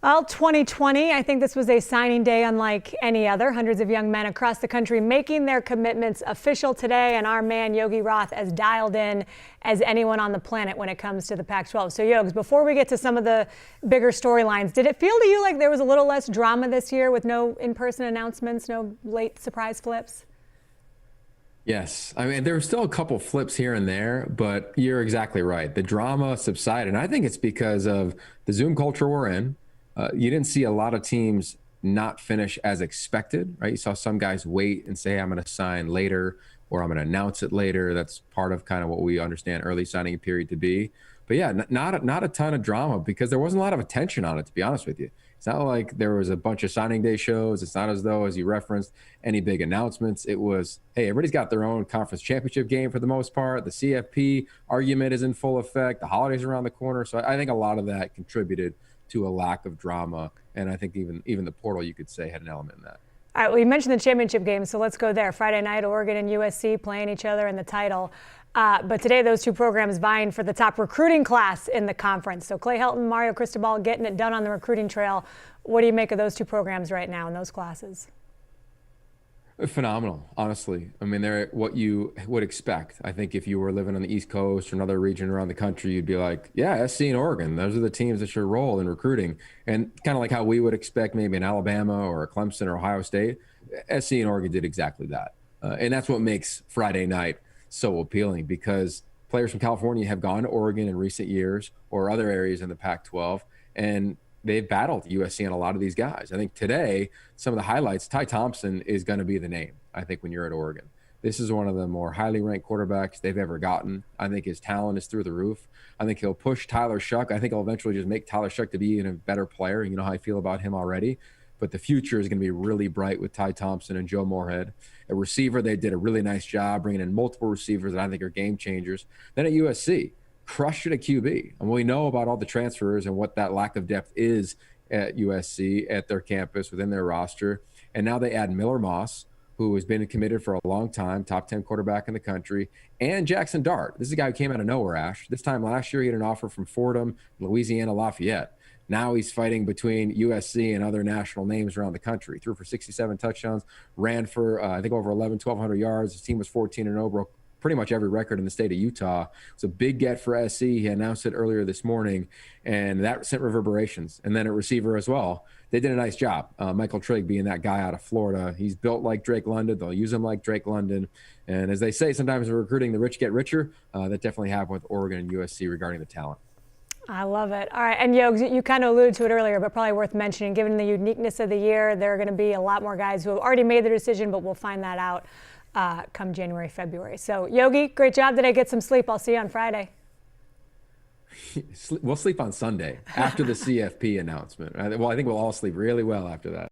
Well, 2020, I think this was a signing day unlike any other. Hundreds of young men across the country making their commitments official today, and our man Yogi Roth as dialed in as anyone on the planet when it comes to the Pac-12. So Yogs, before we get to some of the bigger storylines, did it feel to you like there was a little less drama this year with no in-person announcements, no late surprise flips? Yes. I mean, there were still a couple flips here and there, but you're exactly right. The drama subsided. And I think it's because of the Zoom culture we're in. You didn't see a lot of teams not finish as expected, right? You saw some guys wait and say, I'm going to sign later or I'm going to announce it later. That's part of kind of what we understand early signing period to be. But yeah, not a ton of drama because there wasn't a lot of attention on it, to be honest with you. It's not like there was a bunch of signing day shows. It's not as though, as you referenced, any big announcements. It was, hey, everybody's got their own conference championship game for the most part. The CFP argument is in full effect. The holidays are around the corner. So I think a lot of that contributed to a lack of drama. And I think even the portal, you could say, had an element in that. All right, well, you mentioned the championship game, so let's go there. Friday night, Oregon and USC playing each other in the title. But today, those two programs vying for the top recruiting class in the conference. So Clay Helton, Mario Cristobal getting it done on the recruiting trail. What do you make of those two programs right now in those classes? Phenomenal, honestly. I mean, they're what you would expect. I think if you were living on the East Coast or another region around the country, you'd be like, yeah, SC and Oregon, those are the teams that should roll in recruiting. And kind of like how we would expect maybe an Alabama or a Clemson or Ohio State, SC and Oregon did exactly that. And that's what makes Friday night so appealing because players from California have gone to Oregon in recent years or other areas in the Pac-12, and they've battled USC and a lot of these guys. I think today, some of the highlights, Thompson is going to be the name, I think, when you're at Oregon. This is one of the more highly ranked quarterbacks they've ever gotten. I think his talent is through the roof. I think he'll push Tyler Shuck. I think he'll eventually just make Tyler Shuck to be even a better player. You know how I feel about him already. But the future is going to be really bright with Ty Thompson and Joe Moorhead. At receiver, they did a really nice job bringing in multiple receivers that I think are game changers. Then at USC, crushed it at QB. And we know about all the transfers and what that lack of depth is at USC, at their campus, within their roster. And now they add Miller Moss, who has been committed for a long time, top 10 quarterback in the country, and Jackson Dart. This is a guy who came out of nowhere, Ash. This time last year, he had an offer from Fordham, Louisiana Lafayette. Now he's fighting between USC and other national names around the country. Threw for 67 touchdowns, ran for, I think, over 1,200 yards. His team was 14-0, broke pretty much every record in the state of Utah. It's a big get for SC. He announced it earlier this morning, and that sent reverberations. And then at receiver as well, they did a nice job. Michael Trigg being that guy out of Florida. He's built like Drake London. They'll use him like Drake London. And as they say, sometimes in recruiting, the rich get richer. That definitely happened with Oregon and USC regarding the talent. I love it. All right, and Yogs, you kind of alluded to it earlier, but probably worth mentioning, given the uniqueness of the year, there are going to be a lot more guys who have already made their decision, but we'll find that out come January, February. So Yogi, great job today. Get some sleep. I'll see you on Friday. We'll sleep on Sunday after the CFP announcement. Well, I think we'll all sleep really well after that.